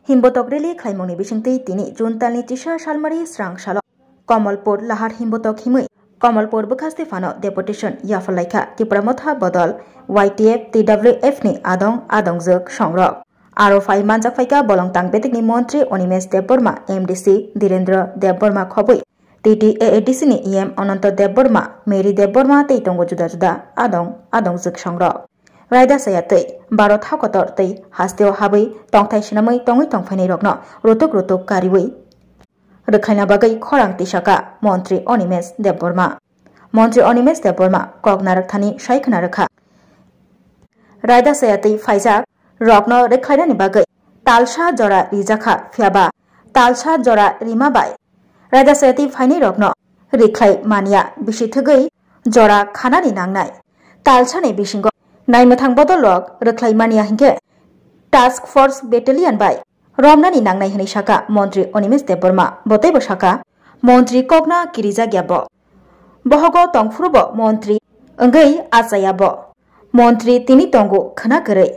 Himbotok reli khlaimoni bisingtei tini juntalni tisa salmari srang salo Kamalpur lahar himbotok himui Kamalpur bukhaste fano deputation yafalaika tipramotha bodol YTF TWF ni adongjak songrok aro fai manjak faika bolongtang betikni montri Onimesh Debborma MDC Dhirendra Debborma khobui TTAADC ni EM Ananta Debborma Mary Debborma tei tongo juda juda adongjak songrok Raida sayatei Bharat hakotor tei hasteo habai tongthai sinamai tongoi tongfainai rokno rotok kariwei Rukhaina bagai khorang tisaka Montri Onimesh Debborma koknarak thani saikhna rakha Raida sayatei faijak rokno rekhaina ni bagai talsa jora rijaka phiaba talsa jora rimabai Raida sayatei fainai rokno riklai mania bisithogei jora khanani nangnai talsa ni bisingo Naimathang bodolok reklai mania hingke task force battalion bai romnani nangnai hini saka Montri Onimesh Debborma botaibo saka Montri kokna kirija gyabo bohogo tongfurubo Montri engei achayabo Montri tini tongo khana gerei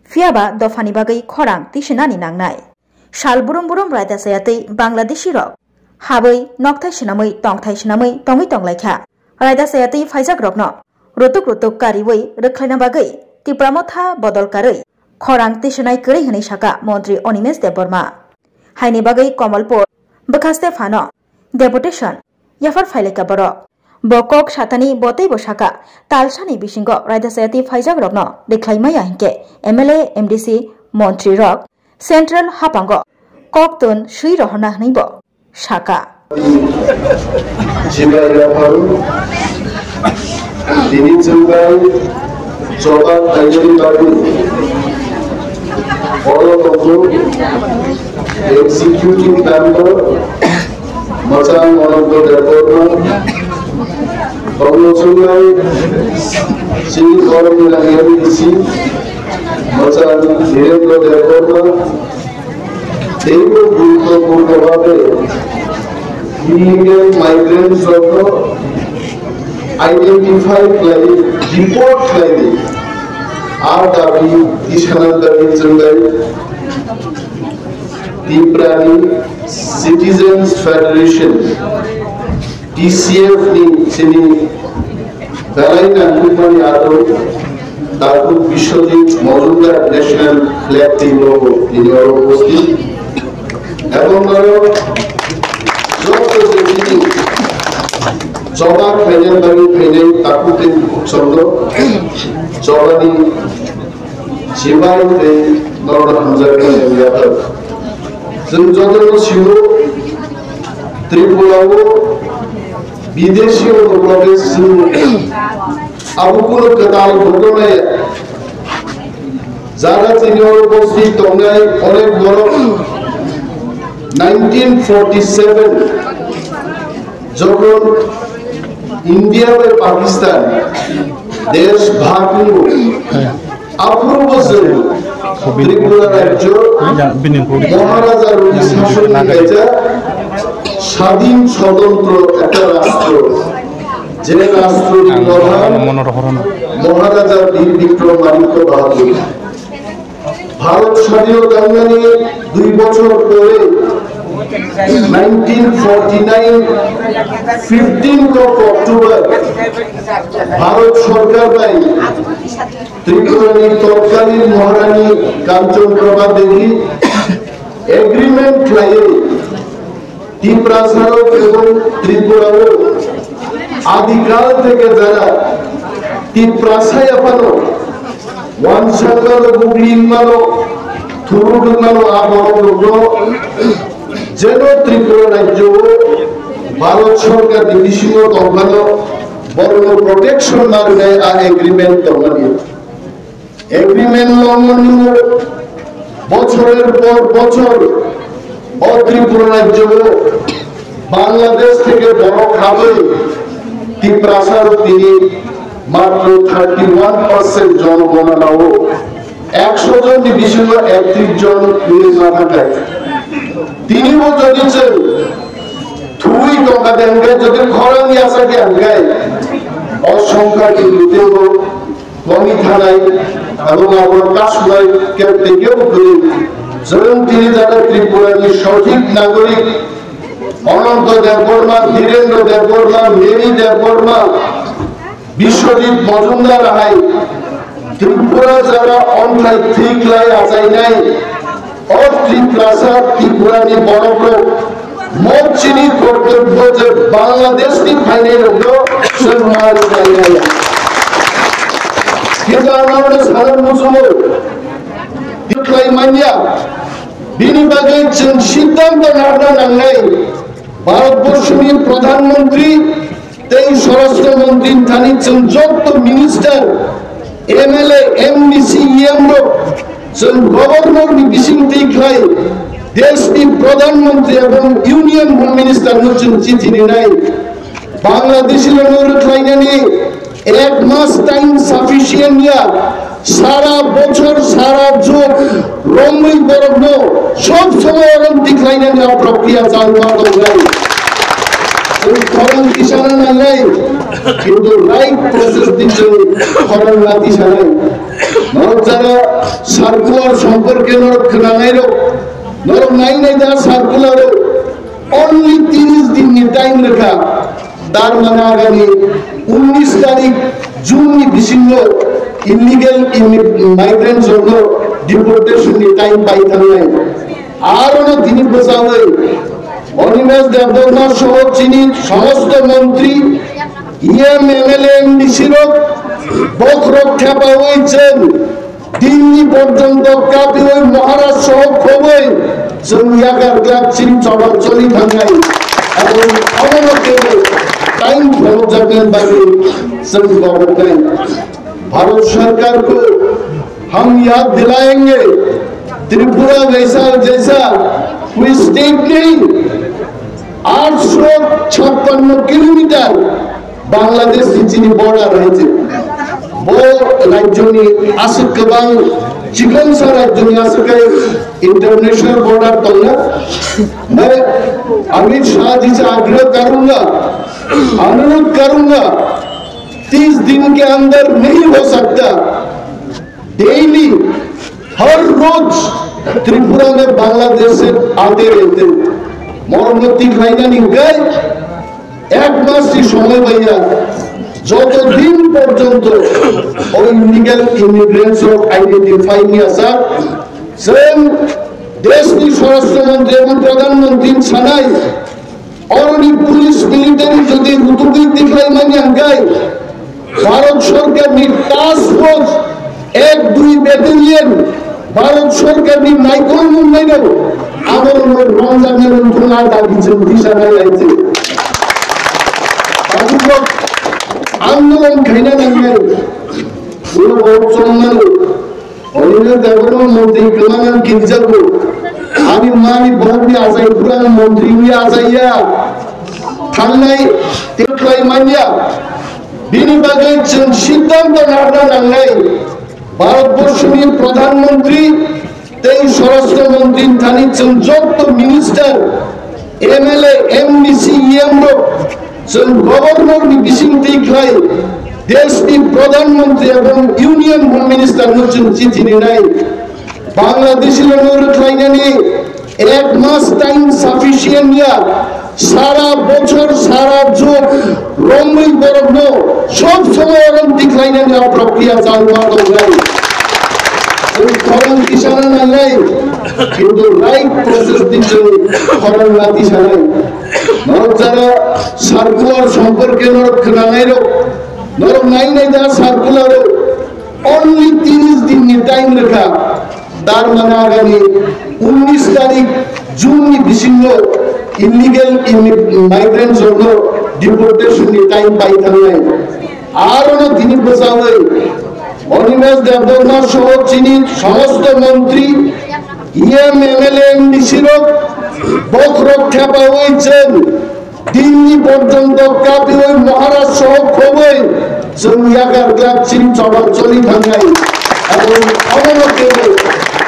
fiaba dofani bagai khorang tisinani nangnai sal burum raida sayatei Bangladeshi rok habai nokthai sinamai tongoi tonglaikha raida sayatei faijak rokno rotok kariwei rukhlaina bagai tipramotha bodol karei khorang tisinai kerei hini saka Montri Onimesh Debborma haini bagai Kamalpur bukhaste fano deputation yafar phaileka borok bokok satani botaibo saka talsani bisingo raida sayati faijak rokno reklaimaya hingke MLA MDC Montri rok Central Hapango koktun sui rohna hnibo saka তিনি জুলাই জবাব তাইজারি বাবু বড়তন্ত্র executive member মচান অনন্ত দেববর্মা কর্মচুলাই শ্রী কর্মীরা MDC মচান Dhirendra Debbarma এইব গুরুত্বপূর্ণভাবে illegal migrants জন্য identify claim, report claim, RW, Ishanandari Chungai, Tiprani, Citizens Federation, TCF ni Chini, Balaina Kumani Ado, Taku Bishojit, Mojumdar National Flag Team Logo, in your posting, Abongaro, Dr. Zedini, Jobak Fenel Bari Fenel Takutin Chondo Jobani Chibai Te Nord Hamzar Yatar Zunjodano Shiru Tripulao Bideshi Province Abukulo Katal Bogolaya Zara Senior Posti Tongai Oleg Boro 1947 যখন India ও পাকিস্তান দেশ ভাগ হলো অপূর্ব ত্রিপুরা রাজ্য মহারাজা রবি শাসন হয়েছে স্বাধীন স্বতন্ত্র একটা রাষ্ট্র যে রাষ্ট্রের প্রধান মহারাজা বীর বিক্রমাদিত্য বাহাদুর ভারত স্বাধীনতা নিয়ে 2 বছর পরে 1949 15th of October ভারত সরকার বাই ত্রিপুরার তৎকালীন মহারানী কাঞ্চন প্রভা দেবী এগ্রিমেন্ট লাইয়ে ত্রিপুরাসার এবং ত্রিপুরাও আদিকাল থেকে যারা ত্রিপ্রাসায় আপানো ওয়ানসাঙ্গালো বুগলিনমালো থুরুডুমালো আবরো যেন ত্রিপুরা রাজ্য ভারত সরকার বিভিন্ন তঙ্গানো বড় প্রোটেকশন মারবে আর এগ্রিমেন্ট তঙ্গানি এগ্রিমেন্ট লঙ্ঘন বছরের পর বছর ত্রিপুরা রাজ্য বাংলাদেশ থেকে বড় খাবে ত্রিপ্রাসার তিনি মাত্র 31% জনগণনাও 100 জন বিশেষ 31 জন না থাকায় তিনিও জানিয়েছেন থুই টকা দেন যদি খরানি আসাকে আনগায় অসংখ্য কিন্তু কমি থানায় এবং আমার কাশমায় থেকেও করে যেমন তিনি যারা ত্রিপুরার সঠিক নাগরিক অনন্ত দেববর্মা, ধীরেন্দ্র দেববর্মা, মেরি দেববর্মা, বিশ্বজিৎ মজুমদার হাই ত্রিপুরা যারা অন্যায় ঠিক লাই আসাই নাই ত্রিপ্রাসাদ ত্রিপুরানি বড় বড় মত চিনি কর্তব্য যে বাংলাদেশ কি ফাইনাল হলো কিন্তু আমরা সাধারণ মুসলমান মানিয়া বিনিবাগে সিদ্ধান্ত নাই ভারতবর্ষের প্রধানমন্ত্রী তেই স্বরাষ্ট্রমন্ত্রী থানিচ্ছেন যত minister MLA MDC EMO governor বিশিং তিখাই দেশটি প্রধানমন্ত্রী এবং ইউনিয়ন হোম মিনিস্টার হচ্ছেন চিঠি নাই বাংলাদেশের অনুরোধ লাইনে এক মাস টাইম সাফিসিয়েন্ট সারা বছর সারা যুগ রঙই বরগ্ন সব সময় অলিম্পিক লাইনে নেওয়া প্রক্রিয়া চালু হয় খরণ কিষানা নাই কিন্তু রাইট প্রসেস দিচ্ছে খরণ রাতি সারাই নরক যারা সার্কুলার সম্পর্কে নরক নানাইরো নরক নাই যা সার্কুলার অনলি 30 দিন টাইম রেখা তার মানে আগামী 19 তারিখ জুন বিশিন্ন ইলিগাল মাইগ্রেন্ট জন্য ডিপোর্টেশন টাইম পাইতাম নাই আর তিনি বোঝাবে অনিমেষ দেববর্মা সহ চিনি সমস্ত মন্ত্রী এমএলএ এমডিসির বক রক্ষা পাওয়াইছেন দিল্লি পর্যন্ত কাপি ওই মহারাজ সহ খবর জমিয়াকার ক্লাব চিন চড়া চলি ভাঙাই এবং অবনতি टाइम फॉलो करने वाले सभी गवर्नमेंट भारत सरकार को हम याद दिलाएंगे त्रिपुरा वैसा जैसा कोई स्टेट नहीं 856 किलोमीटर बांग्लादेश की चीनी बॉर्डर रहे वो राज्यों आसक कबांग चिकन सा राज्यों आसक इंटरनेशनल बॉर्डर तो ना मैं अमित शाह जी से आग्रह करूंगा अनुरोध करूंगा 30 दिन के अंदर नहीं हो सकता डेली हर रोज त्रिपुरा में बांग्लादेश से आते रहते मरमती लाइना गए एक मास की समय भैया যত দিন পর্যন্ত ওই ইলিগাল ইমিগ্রেন্টস আইডেন্টিফাই নিয়ে আসা সেম দেশটি স্বরাষ্ট্রমন্ত্রী এবং প্রধানমন্ত্রী ছানাই অলরেডি পুলিশ মিলিটারি যদি রুতুবিক দিখাই মানে গায় ভারত সরকার নি টাস্ক ফোর্স 1-2 ব্যাটালিয়ন ভারত সরকার নি মাইক্রো মুম্বাই নো আমার রমজানের উঠনা দাবি যে দিশা নাই আছে আন্দোলন খাইনা লাগে পুরো বহুত সম্মান অনিল দেববর্মা মন্ত্রী গলানান কিনজাব আমি মানি বহু আসাই পুরা মন্ত্রী আসাইয়া থানাই তেকলাই মানিয়া বিনিবাগে সিদ্ধান্ত নাই ভারতবর্ষের প্রধানমন্ত্রী তেই স্বরাষ্ট্রমন্ত্রী থানিচ্ছেন যত minister MLA MDC EMO governor বিশিং তিখাই দেশটি প্রধানমন্ত্রী এবং ইউনিয়ন হোম মিনিস্টার হচ্ছেন চিঠি নাই বাংলাদেশের অনুরোধ লাইনে এক মাস টাইম সাফিসিয়েন্ট সারা বছর সারা যুগ রঙই বরগ্ন সব সময় অলিম্পিক লাইনে নেওয়া প্রক্রিয়া চালু হয় খরণ কিষানা নাই কিন্তু রাইট প্রসেস দিচ্ছে খরণ রাতি সারাই নরক যারা সার্কুলার সম্পর্কে নরক নানাইরো নরক নাই যা সার্কুলার অনলি 30 দিন টাইম রেখা তার মানে আগামী 19 তারিখ জুন বিশিন্ন ইলিগাল মাইগ্রেন্ট জন্য ডিপোর্টেশন টাইম পাইতাম নাই আর তিনি বোঝাবে অনিমেষ দেববর্মা সহ চিনি সমস্ত মন্ত্রী এমএলএ এমডিসির বক রক্ষা পাওয়াইছেন দিল্লি পর্যন্ত কাপি ওই মহারাজ সহ খবর জমিয়াকার ক্লাব চিন চড়া চলি ভাঙাই এবং অবনতি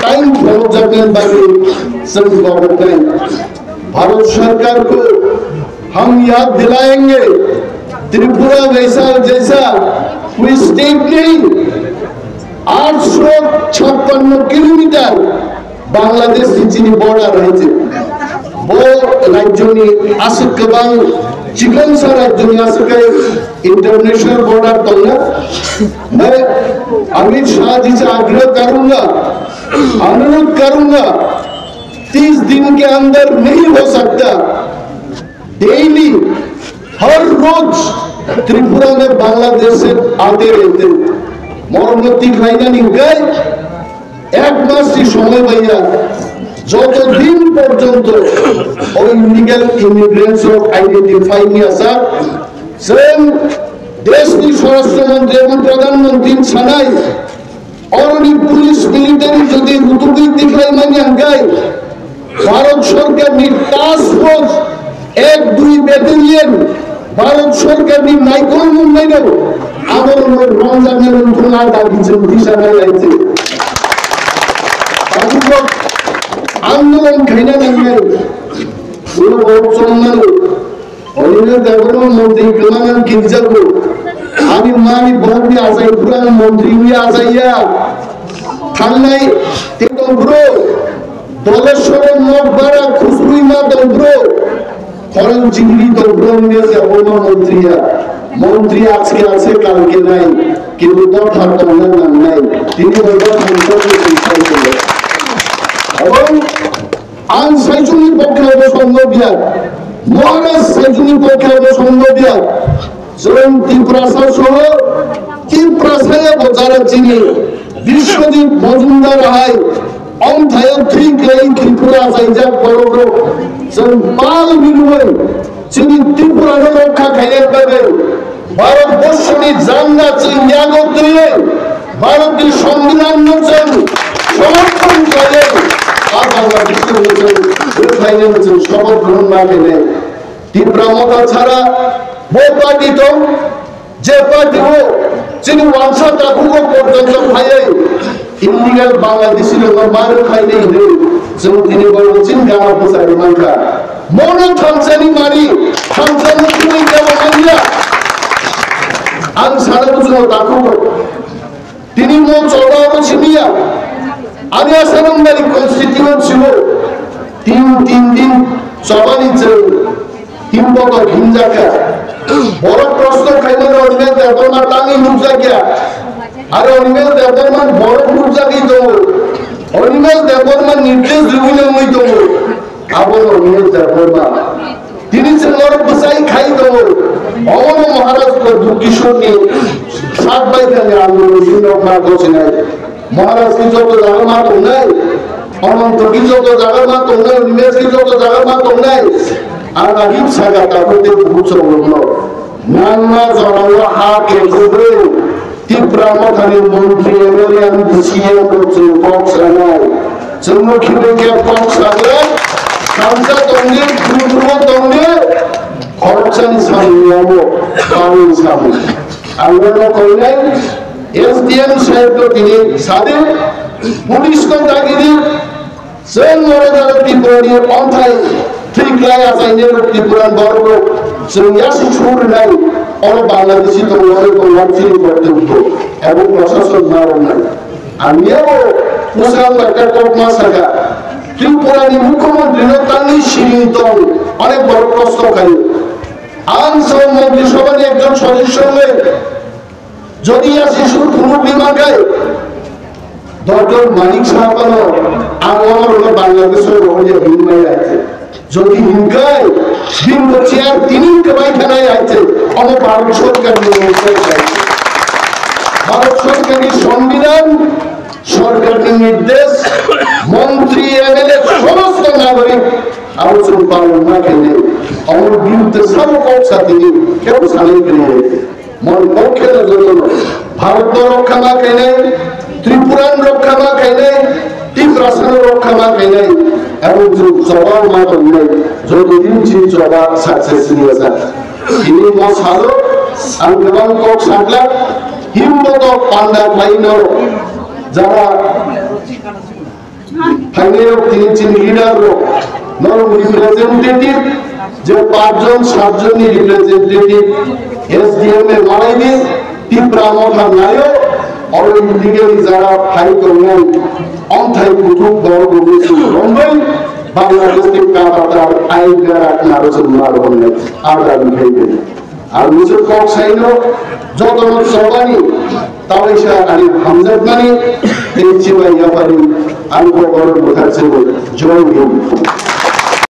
टाइम फॉलो करने वाले सभी गवर्नमेंट भारत सरकार को हम याद दिलाएंगे त्रिपुरा वैसा जैसा कोई स्टेट नहीं 856 किलोमीटर बांग्लादेश चीनी बॉर्डर रही वो राज्यों आसक गोबां चिकनसा राज्यों आसक इंटरनेशनल बॉर्डर तो मैं अमित शाह जी से आग्रह करूंगा अनुरोध करूंगा 30 दिन के अंदर नहीं हो सकता डेली हर रोज त्रिपुरा में बांग्लादेश से आते रहते मरम्मती खाइना नहीं गए एक मास की समय भैया যতদিন পর্যন্ত ওই ইলিগাল ইমিগ্রেন্টস আইডেন্টিফাই নিয়ে আসা সেম দেশটি স্বরাষ্ট্রমন্ত্রী এবং প্রধানমন্ত্রী ছাড়াই অরণি পুলিশ মিলিটারি যদি রুতুকি দিখাই মানে গায় ভারত সরকার নি টাস্ক ফোর্স 1-2 ব্যাটালিয়ন ভারত সরকার নি মাইক্রো মুম্বাই নো আমার রমজানের উঠনা দাবিছে দিশা নাই আছে आंदोलन खाइना नांगौ उन बरसोमनांगौ ओरैनो देवबर्मा मन्त्रि गोमानान गिर्जाखौ आंनि मानि बरनि आजायफोरा मन्त्रिनि आजाया थांनाय ते दंब्रो दलेश्वरन मगबारा खुसरुइमा दंब्रो खरं जिंगली दंब्रो ने देवबर्मा মন্ত্রী আজকে আছে কালকে নাই কিন্তু দফা তোমরা নাম নাই তিনি বলবা সংসদে বিচার করে এবং আন সাইজুনি পক্ষে অবসম্ভব মহারাজ সাইজুনি পক্ষে অবসম্ভব যেমন ত্রিপুরাসা সহ ত্রিপুরাসায় যারা চিনি বিশ্বজিৎ মজুমদার হয় অন্থায় ঠিক এই ত্রিপুরা সাইজা বড় বড় যেমন পাল বিলুয় যিনি ত্রিপুরার রক্ষা খাইয়ে পাবে ভারতবর্ষনি জান্না চিন্তা করতে ভারতের সংবিধান নচেন সমর্থন করে আর বাংলাদেশ নচেন শপথ গ্রহণ না পেলে ত্রিপুরা মতা ছাড়া वो पार्टी तो जे पार्टी हो যিনি ওয়ানশট রাখুক পর্যন্ত খাইয়ে ইলিগাল বাংলাদেশি লোক মার খাইলে রে যেমন তিনি বলছেন গামা পোসারি মানকা মনো থামসানি মারি থামসানি তুমি দেব মানিয়া আন সারা বুঝলো রাখুক তিনি মো চড়াও ছিনিয়া আমি আসাম বাড়ি কনস্টিটিউয়েন্ট ছিল তিন দিন সবারই ছিল হিমবত হিমজাকা বড় প্রশ্ন খাইলে অনিমেল দেববর্মা টাঙ্গি নুজাকিয়া আর অনিমেল দেববর্মার বড় নুজাকি তো অনিমেল দেববর্মার নির্দেশ দিবলে মই তো আবল অনিমেল দেববর্মা তিনি ছিলেন বসাই খাই তো অমন মহারাজ কিশোর নিয়ে 7 বাই থেকে আন্দোলন বিভিন্ন করছে নাই মহারাজ কি যত জায়গা মাত্র নাই অনন্ত কি যত জায়গা মাত্র নাই অনিমেল কি যত জায়গা মাত্র নাই আর আগিব সাগা তাহলে বুঝছো বললো নান্না জড়াও হাকে গোবে ত্রিপুরা মথানি মন্ত্রী এমএলএ আমি সিএম করছে বক্স নাই জন্মক্ষেত্রে কে বক্স আছে কামসা তঙ্গে দ্রুত তঙ্গে খরচানি সামনে হবো কাউন সামনে আমরা কই নাই এসডিএম সাহেব তো তিনি সাদে পুলিশ কো তাগিদি সেন মরদার ত্রিপুরানি অন্থায় ঠিক লাগে আসাইনে ত্রিপুরান বড় ইয়াসি সুর নাই অল বাংলাদেশি তো ওরে তো লাঞ্চিত করতে হতো এবং প্রশাসন নাও নাই আমিও মুসলাম একটা কোকমা সাগা ত্রিপুরানি মুখ্যমন্ত্রী তানি সীমিত অনেক বড় প্রশ্ন খাই আনসার মন্ত্রিসভার একজন সদস্য হয়ে যদি ইয়াসি সুর পুরো বিমা গায় ডক্টর মানিক সাহাবানো আমার বাংলাদেশের রোজে হিন্দাই আছে যদি হিংকায় হিন্দ চেয়ার তিনি পায়খানায় আছে আমার ভারত সরকার ভারত সরকারের সংবিধান সরকারের নির্দেশ মন্ত্রী এমএলএ সমস্ত নাগরিক আলোচনা পালন না খেলে আমার বিরুদ্ধে সর্বপক্ষ সাথে কেউ সালিয়ে গেলে মন পক্ষে জন্য ভারত রক্ষা না খেলে ত্রিপুরান রক্ষা না খেলে ত্রিপুরাসন রক্ষা না খেলে এবং জবাব মাত্র নেই যতদিন যে জবাব সাকসেস নিয়ে যায় তিনি মশালো আর গোবাং কক সাকলা হিমবত পান্ডা লাইনর যারা ফাইনাল তিনি লিডার নর রিপ্রেজেন্টেটিভ যে 5 জন 7 জনই রিপ্রেজেন্টেটিভ এসডিএম এ মারাই দিয়ে তীব্রা মঠা নায়ক অলিম্পিকের যারা ফাই করলেন অন্থাই কুতুব বর্গ বেশি রম্বাই বাংলাদেশ থেকে কাতার আইগার আলোচনা মারবনে আর দাবি খাইবে আর মুসুর কক সাইনো যত সবানি তাওইশা আলী হামজাদ মানি এই চিবাইয়া পারি আলু বড় বোঝাচ্ছে জয় হিন্দ।